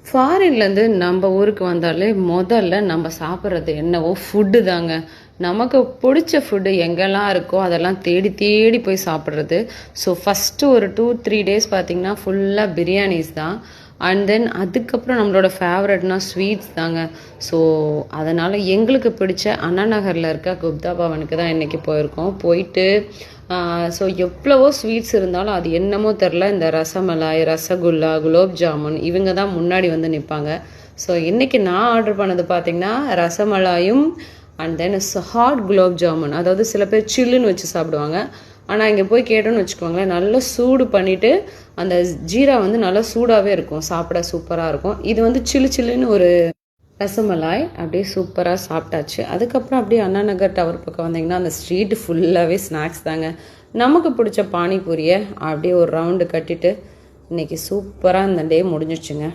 ஃபாரின்லேருந்து நம்ம ஊருக்கு வந்தாலே முதல்ல நம்ம சாப்பிட்றது என்னவோ ஃபுட்டு தாங்க. நமக்கு பிடிச்ச ஃபுட்டு எங்கெல்லாம் இருக்கோ அதெல்லாம் தேடி தேடி போய் சாப்பிட்றது. ஸோ ஃபஸ்ட்டு ஒரு 2-3 டேஸ் பார்த்திங்கன்னா ஃபுல்லாக பிரியாணிஸ் தான். அண்ட் தென் அதுக்கப்புறம் நம்மளோட ஃபேவரட்னா ஸ்வீட்ஸ் தாங்க. ஸோ அதனால் எங்களுக்கு பிடிச்ச அண்ணா நகரில் இருக்க குப்தா பவனுக்கு தான் இன்றைக்கி போயிருக்கோம். போயிட்டு ஸோ எவ்வளவோ ஸ்வீட்ஸ் இருந்தாலும் அது என்னமோ தெரில, இந்த ரசமலாய், ரசகுல்லா, குலோப் ஜாமுன் இவங்க தான் முன்னாடி வந்து நிற்பாங்க. ஸோ இன்றைக்கி நான் ஆர்டர் பண்ணது பார்த்திங்கன்னா ரசமலாயும் and then hot gulab jamun. அதாவது சில பேர் சில்லுன்னு வச்சு சாப்பிடுவாங்க. ஆனால் இங்கே போய் கேட்டோன்னு வச்சுக்கோங்களேன், நல்லா சூடு பண்ணிவிட்டு அந்த ஜீரா வந்து நல்லா சூடாகவே இருக்கும், சாப்பிட சூப்பராக இருக்கும். இது வந்து சில்லு சில்லுன்னு ஒரு ரசமலாய் அப்படியே சூப்பராக சாப்பிட்டாச்சு. அதுக்கப்புறம் அப்படியே அண்ணா நகர் டவர் பக்கம் வந்தீங்கன்னா அந்த ஸ்ட்ரீட்டு ஃபுல்லாகவே ஸ்நாக்ஸ் தாங்க. நமக்கு பிடிச்ச பானிபூரியை அப்படியே ஒரு ரவுண்டு கட்டிட்டு இன்றைக்கி சூப்பராக இந்த டே முடிஞ்சிடுச்சுங்க.